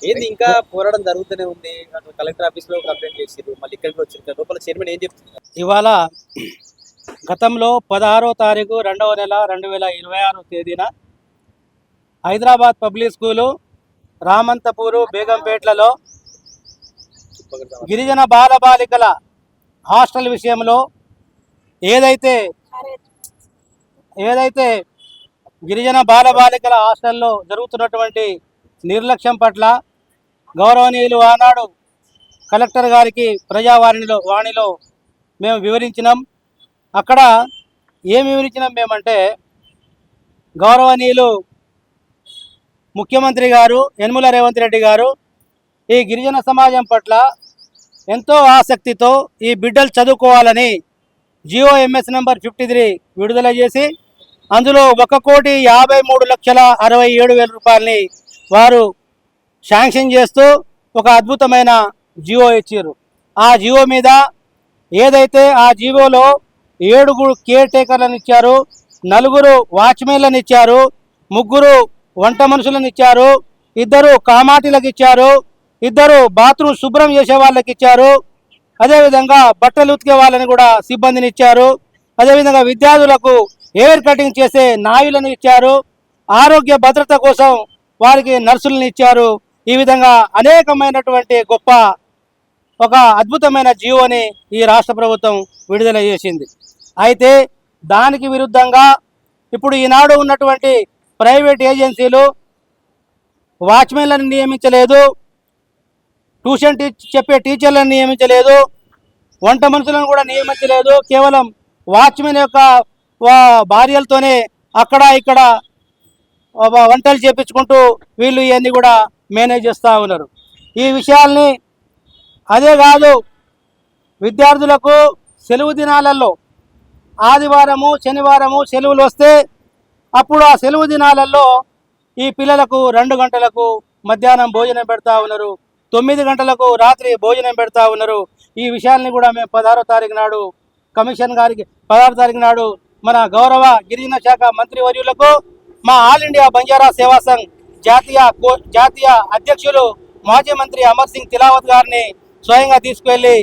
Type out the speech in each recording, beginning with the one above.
ఏంది ఇంకా పోరాటం జరుగుతూనే ఉంది. అటు కలెక్టర్ ఆఫీస్‌లో కంప్లెయింట్ చేసిర్రు. మళ్ళీ ఇక్కడికి వచ్చిర్రు. లోపల చైర్మన్ ఏం చెప్తున్నారు? ఇవాళ గతంలో 16వ తారీఖు 2వ నెల 2026 తేదీన హైదరాబాద్ పబ్లిక్ స్కూలు రామంతపూరు బేగంపేట్లలో గిరిజన బాలబాలికల హాస్టల్ విషయంలో ఏదైతే గిరిజన బాలబాలికల హాస్టల్లో జరుగుతున్నటువంటి నిర్లక్ష్యం పట్ల గౌరవనీయులు ఆనాడు కలెక్టర్ గారికి వాణిలో మేము వివరించినాం. అక్కడ ఏం వివరించినాం మేమంటే, గౌరవనీయులు ముఖ్యమంత్రి గారు యనమల రేవంత్ రెడ్డి గారు ఈ గిరిజన సమాజం పట్ల ఎంతో ఆసక్తితో ఈ బిడ్డలు చదువుకోవాలని GOMS నెంబర్ 53 విడుదల చేసి అందులో 1,53,67,000 రూపాయలని వారు శాంక్షన్ చేస్తూ ఒక అద్భుతమైన జియో ఇచ్చారు. ఆ జియో మీద ఏదైతే ఆ జియోలో 7 కేర్ టేకర్లను ఇచ్చారు, 4 వాచ్మెన్లను ఇచ్చారు, 3 వంట మనుషులను ఇచ్చారు, 2 కామాటిలకు ఇచ్చారు, 2 బాత్రూమ్ శుభ్రం చేసే వాళ్ళకి ఇచ్చారు, అదేవిధంగా బట్టలు ఉతికే వాళ్ళని కూడా సిబ్బందిని ఇచ్చారు, అదేవిధంగా విద్యార్థులకు ఎయిర్ కటింగ్ చేసే నాయులను ఇచ్చారు, ఆరోగ్య భద్రత కోసం వారికి నర్సులను ఇచ్చారు. ఈ విధంగా అనేకమైనటువంటి గొప్ప ఒక అద్భుతమైన జియోని ఈ రాష్ట్ర ప్రభుత్వం విడుదల చేసింది. అయితే దానికి విరుద్ధంగా ఇప్పుడు ఈనాడు ఉన్నటువంటి ప్రైవేట్ ఏజెన్సీలు వాచ్మెన్లను నియమించలేదు, ట్యూషన్ చెప్పే టీచర్లను నియమించలేదు, వంట మనుషులను కూడా నియమించలేదు. కేవలం వాచ్మెన్ యొక్క భార్యలతోనే అక్కడ ఇక్కడ వంటలు చేపించుకుంటూ వీళ్ళు ఇవన్నీ కూడా మేనేజ్ చేస్తూ ఉన్నారు. ఈ విషయాల్ని అదే కాదు, విద్యార్థులకు సెలవు దినాలలో ఆదివారము శనివారము సెలవులు వస్తే అప్పుడు ఆ సెలవు దినాలలో ఈ పిల్లలకు 2 గంటలకు మధ్యాహ్నం భోజనం పెడతా ఉన్నారు, 9 గంటలకు రాత్రి భోజనం పెడతా ఉన్నారు. ఈ విషయాల్ని కూడా మేము 16వ తారీఖు నాడు కమిషన్ గారికి 16వ తారీఖు నాడు మన గౌరవ గిరిజన శాఖ మంత్రివర్యులకు మా ఆల్ ఇండియా బంజారా సేవా సంఘ్ జాతీయ అధ్యక్షులు మాజీ మంత్రి అమర్ సింగ్ తిలావత్ గారిని స్వయంగా తీసుకువెళ్ళి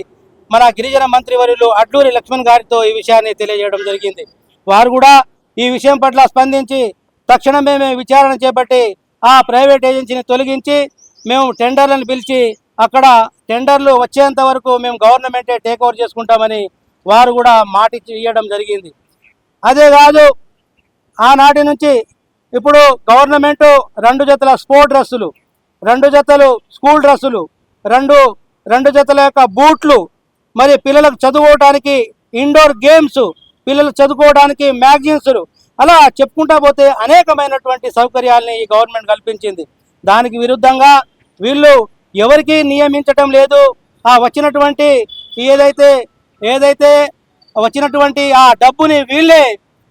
మన గిరిజన మంత్రివర్యులు అడ్లూరి లక్ష్మణ్ గారితో ఈ విషయాన్ని తెలియజేయడం జరిగింది. వారు కూడా ఈ విషయం పట్ల స్పందించి తక్షణమే మేము విచారణ చేపట్టి ఆ ప్రైవేట్ ఏజెన్సీని తొలగించి మేము టెండర్లను పిలిచి అక్కడ టెండర్లు వచ్చేంత వరకు మేము గవర్నమెంటే టేక్ ఓవర్ చేసుకుంటామని వారు కూడా మాట ఇవ్వడం జరిగింది. అదే కాదు, ఆనాటి నుంచి ఇప్పుడు గవర్నమెంటు 2 జతల స్పోర్ట్ డ్రెస్సులు, 2 జతలు స్కూల్ డ్రెస్సులు, 2 జతల యొక్క బూట్లు, మరి పిల్లలకు చదువుకోవడానికి ఇండోర్ గేమ్స్, పిల్లలు చదువుకోవడానికి మ్యాగజైన్స్, అలా చెప్పుకుంటా పోతే అనేకమైనటువంటి సౌకర్యాలని ఈ గవర్నమెంట్ కల్పించింది. దానికి విరుద్ధంగా వీళ్ళు ఎవరికీ నియమించటం లేదు. ఆ వచ్చినటువంటి ఏదైతే వచ్చినటువంటి ఆ డబ్బుని వీళ్ళే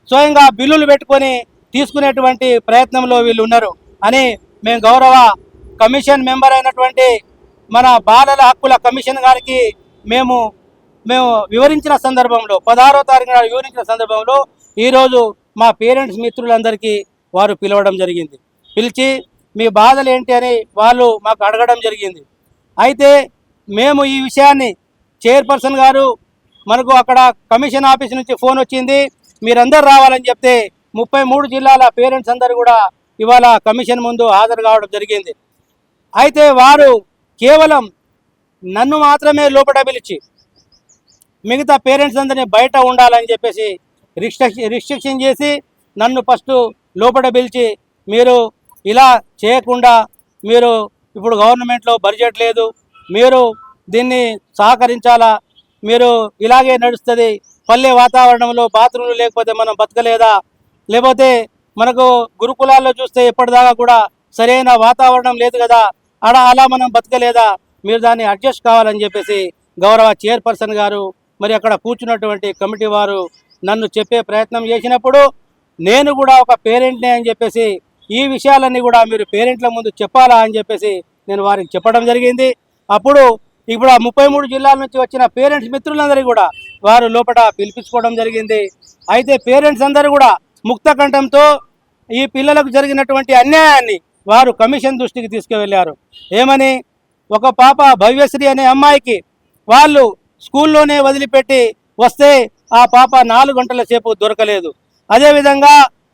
స్వయంగా బిల్లులు పెట్టుకొని తీసుకునేటువంటి ప్రయత్నంలో వీళ్ళు ఉన్నారు అని మేము గౌరవ కమిషన్ మెంబర్ అయినటువంటి మన బాలల హక్కుల కమిషన్ గారికి మేము వివరించిన సందర్భంలో 16వ తారీఖు నాడు వివరించిన సందర్భంలో ఈరోజు మా పేరెంట్స్ మిత్రులందరికీ వారు పిలవడం జరిగింది. పిలిచి మీ బాధలు ఏంటి అని వాళ్ళు మాకు అడగడం జరిగింది. అయితే మేము ఈ విషయాన్ని చైర్పర్సన్ గారు మనకు అక్కడ కమిషన్ ఆఫీస్ నుంచి ఫోన్ వచ్చింది, మీరందరూ రావాలని చెప్తే 33 జిల్లాల పేరెంట్స్ అందరూ కూడా ఇవాళ కమిషన్ ముందు హాజరు కావడం జరిగింది. అయితే వారు కేవలం నన్ను మాత్రమే లోపల పిలిచి మిగతా పేరెంట్స్ అందరినీ బయట ఉండాలని చెప్పేసి రిస్ట్రిక్షన్ చేసి నన్ను ఫస్ట్ లోపల పిలిచి, మీరు ఇలా చేయకుండా, మీరు ఇప్పుడు గవర్నమెంట్లో బడ్జెట్ లేదు, మీరు దీన్ని సహకరించాలా, మీరు ఇలాగే నడుస్తుంది, పల్లె వాతావరణంలో బాత్రూమ్లు లేకపోతే మనం బతకలేదా, లేకపోతే మనకు గురుకులాల్లో చూస్తే ఎప్పటిదాకా కూడా సరైన వాతావరణం లేదు కదా, అలా మనం బతకలేదా, మీరు దాన్ని అడ్జస్ట్ కావాలని చెప్పేసి గౌరవ చైర్పర్సన్ గారు మరి అక్కడ కూర్చున్నటువంటి కమిటీ వారు నన్ను చెప్పే ప్రయత్నం చేసినప్పుడు నేను కూడా ఒక పేరెంట్నే అని చెప్పేసి ఈ విషయాలన్నీ కూడా మీరు పేరెంట్ల ముందు చెప్పాలా అని చెప్పేసి నేను వారికి చెప్పడం జరిగింది. అప్పుడు ఇప్పుడు ఆ 33 జిల్లాల నుంచి వచ్చిన పేరెంట్స్ మిత్రులందరికీ కూడా వారు లోపల పిలిపించుకోవడం జరిగింది. అయితే పేరెంట్స్ అందరూ కూడా ముక్త కంఠంతో ఈ పిల్లలకు జరిగినటువంటి అన్యాయాన్ని వారు కమిషన్ దృష్టికి తీసుకువెళ్ళారు. ఏమని, ఒక పాప భవ్యశ్రీ అనే అమ్మాయికి వాళ్ళు స్కూల్లోనే వదిలిపెట్టి వస్తే ఆ పాప 4 గంటల సేపు దొరకలేదు. అదేవిధంగా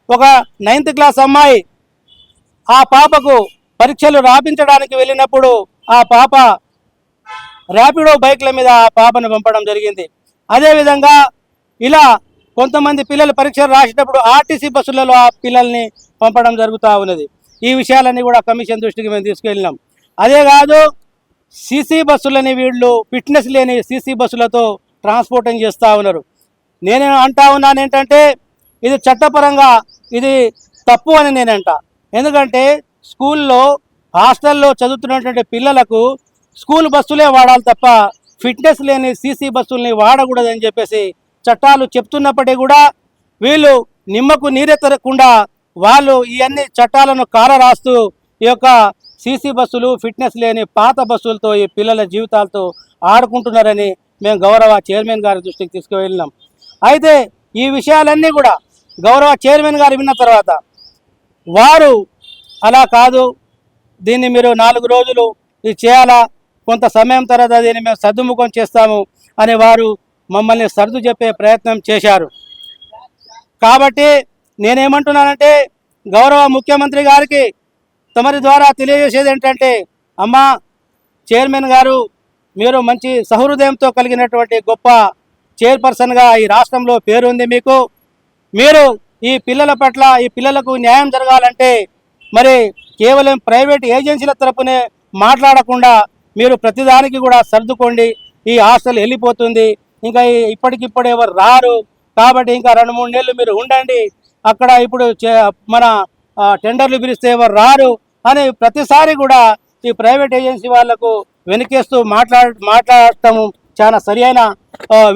ఒక 9th క్లాస్ అమ్మాయి ఆ పాపకు పరీక్షలు రాపించడానికి వెళ్ళినప్పుడు ఆ పాప ర్యాపిడో బైక్ల మీద ఆ పాపను పంపడం జరిగింది. అదేవిధంగా ఇలా కొంతమంది పిల్లలు పరీక్షలు రాసేటప్పుడు ఆర్టీసీ బస్సులలో ఆ పిల్లల్ని పంపడం జరుగుతూ ఉన్నది. ఈ విషయాలన్నీ కూడా కమిషన్ దృష్టికి మేము తీసుకెళ్ళినాం. అదే కాదు, సీసీ బస్సులని వీళ్ళు ఫిట్నెస్ లేని సీసీ బస్సులతో ట్రాన్స్పోర్టింగ్ చేస్తూ ఉన్నారు. నేను అంటా ఉన్నాను ఏంటంటే, ఇది చట్టపరంగా ఇది తప్పు అని నేనంట. ఎందుకంటే స్కూల్లో హాస్టల్లో చదువుతున్నటువంటి పిల్లలకు స్కూల్ బస్సులే వాడాలి తప్ప ఫిట్నెస్ లేని సీసీ బస్సుల్ని వాడకూడదని చెప్పేసి చట్టాలు చెప్తున్నప్పటికీ కూడా వీళ్ళు నిమ్మకు నీరెత్తకుండా వాళ్ళు ఇవన్నీ చట్టాలను కాలరాస్తూ ఈ యొక్క సీసీ బస్సులు ఫిట్నెస్ లేని పాత బస్సులతో ఈ పిల్లల జీవితాలతో ఆడుకుంటున్నారని మేము గౌరవ చైర్మన్ గారి దృష్టికి తీసుకువెళ్ళినాం. అయితే ఈ విషయాలన్నీ కూడా గౌరవ చైర్మన్ గారు విన్న తర్వాత వారు అలా కాదు, దీన్ని మీరు 4 రోజులు ఇది చేయాలా, కొంత సమయం తర్వాత దీన్ని మేము సర్దుముఖం చేస్తాము అని వారు మమ్మల్ని సర్దు చెప్పే ప్రయత్నం చేశారు. కాబట్టి నేనేమంటున్నానంటే, గౌరవ ముఖ్యమంత్రి గారికి తమరి ద్వారా తెలియజేసేది ఏంటంటే, అమ్మా చైర్మన్ గారు, మీరు మంచి సహృదయంతో కలిగినటువంటి గొప్ప చైర్పర్సన్గా ఈ రాష్ట్రంలో పేరుంది మీకు. మీరు ఈ పిల్లల పట్ల ఈ పిల్లలకు న్యాయం జరగాలంటే మరి కేవలం ప్రైవేట్ ఏజెన్సీల తరపునే మాట్లాడకుండా మీరు ప్రతిదానికి కూడా సర్దుకోండి. ఈ హాస్టల్ వెళ్ళిపోతుంది, ఇంకా ఇప్పటికిప్పుడు ఎవరు రారు, కాబట్టి ఇంకా 2-3 నెలలు మీరు ఉండండి, అక్కడ ఇప్పుడు మన టెండర్లు పిలిస్తే ఎవరు రారు అని ప్రతిసారి కూడా ఈ ప్రైవేట్ ఏజెన్సీ వాళ్లకు వెనకేస్తూ మాట్లాడటము చాలా సరి అయిన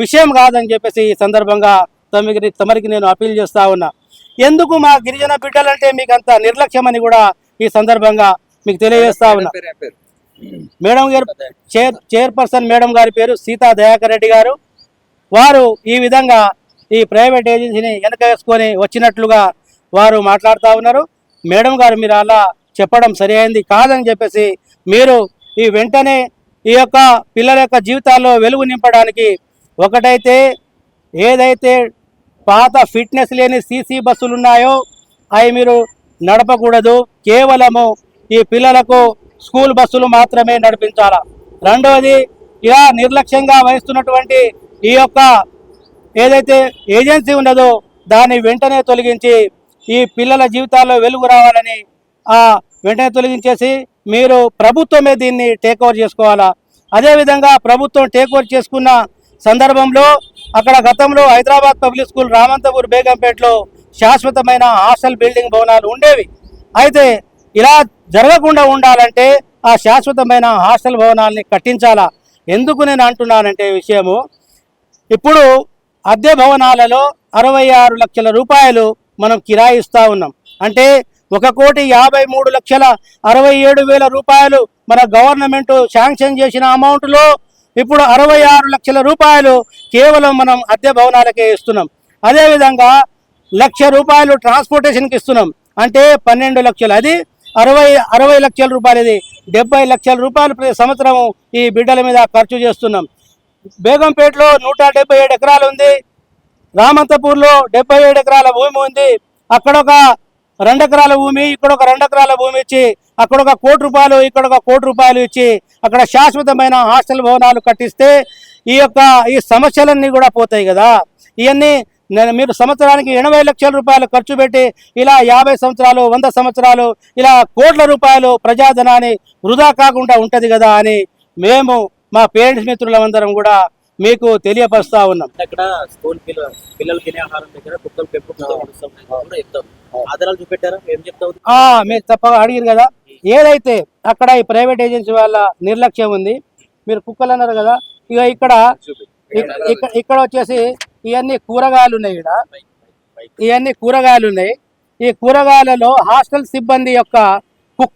విషయం కాదని చెప్పేసి ఈ సందర్భంగా తమరికి నేను అప్పీల్ చేస్తా ఉన్నా. ఎందుకు మా గిరిజన బిడ్డలంటే మీకు అంత నిర్లక్ష్యం అని కూడా ఈ సందర్భంగా మీకు తెలియజేస్తా ఉన్నా. మేడం గారు చైర్పర్సన్ మేడం గారి పేరు సీతా దయాకర్ రెడ్డి గారు. వారు ఈ విధంగా ఈ ప్రైవేట్ ఏజెన్సీని వెనక వేసుకొని వచ్చినట్లుగా వారు మాట్లాడుతూ ఉన్నారు. మేడం గారు మీరు అలా చెప్పడం సరి అయింది కాదని చెప్పేసి మీరు ఈ వెంటనే ఈ యొక్క పిల్లల యొక్క జీవితాల్లో వెలుగు నింపడానికి ఒకటైతే ఏదైతే పాత ఫిట్నెస్ లేని సీసీ బస్సులు ఉన్నాయో అవి మీరు నడపకూడదు, కేవలము ఈ పిల్లలకు స్కూల్ బస్సులు మాత్రమే నడిపించాలా. రెండవది, ఇలా నిర్లక్ష్యంగా వహిస్తున్నటువంటి ఈ యొక్క ఏదైతే ఏజెన్సీ ఉన్నదో దాన్ని వెంటనే తొలగించి ఈ పిల్లల జీవితాల్లో వెలుగు రావాలని వెంటనే తొలగించేసి మీరు ప్రభుత్వమే దీన్ని టేక్ ఓవర్ చేసుకోవాలా. అదేవిధంగా ప్రభుత్వం టేక్ ఓవర్ చేసుకున్న సందర్భంలో అక్కడ గతంలో హైదరాబాద్ పబ్లిక్ స్కూల్ రామంతపూర్ బేగంపేటలో శాశ్వతమైన హాస్టల్ బిల్డింగ్ భవనాలు ఉండేవి. అయితే ఇలా జరగకుండా ఉండాలంటే ఆ శాశ్వతమైన హాస్టల్ భవనాల్ని కట్టించాలా. ఎందుకు నేను అంటున్నానంటే విషయము, ఇప్పుడు అద్దె భవనాలలో 66 లక్షల రూపాయలు మనం కిరాయి ఇస్తూ ఉన్నాం. అంటే 1,53,67,000 రూపాయలు మన గవర్నమెంట్ శాంక్షన్ చేసిన అమౌంట్లో ఇప్పుడు 66 లక్షల రూపాయలు కేవలం మనం అద్దె భవనాలకే ఇస్తున్నాం. అదేవిధంగా ₹1,00,000 ట్రాన్స్పోర్టేషన్కి ఇస్తున్నాం, అంటే 12 లక్షలు. అది 60 లక్షల రూపాయలు, ఇది 70 లక్షల రూపాయలు ప్రతి సంవత్సరం ఈ బిడ్డల మీద ఖర్చు చేస్తున్నాం. బేగంపేటలో 177 ఎకరాలు ఉంది, రామంతపూర్లో 77 ఎకరాల భూమి ఉంది. అక్కడ ఒక 2 ఎకరాల భూమి, ఇక్కడ ఒక 2 ఎకరాల భూమి ఇచ్చి అక్కడ ఒక ₹1 కోటి, ఇక్కడ ఒక ₹1 కోటి ఇచ్చి అక్కడ శాశ్వతమైన హాస్టల్ భవనాలు కట్టిస్తే ఈ సమస్యలన్నీ కూడా పోతాయి కదా. ఇవన్నీ మీరు సంవత్సరానికి 80 లక్షల రూపాయలు ఖర్చు పెట్టి ఇలా 50 సంవత్సరాలు 100 సంవత్సరాలు ఇలా కోట్ల రూపాయలు ప్రజాధనాన్ని వృధా కాకుండా ఉంటుంది కదా అని మేము మా పేరెంట్స్ మిత్రులందరం కూడా మీకు తెలియపరుస్తా ఉన్నాం. అక్కడ స్కూల్ పిల్లలు తినే ఆహారం దగ్గర కుక్కలు పెంపుకుంటూ ఆధారాలు చూపెట్టారా, ఏం చెప్తావు? మీరు తప్పగా అడిగారు కదా. ఏదైతే అక్కడ ఈ ప్రైవేట్ ఏజెన్సీ వాళ్ళ నిర్లక్ష్యం ఉంది, మీరు కుక్కలు అన్నారు కదా, ఇక ఇక్కడ వచ్చేసి ఇవన్నీ కూరగాయలు ఉన్నాయి. ఇవన్నీ కూరగాయలు ఉన్నాయి. ఈ కూరగాయలలో హాస్టల్ సిబ్బంది యొక్క కుక్క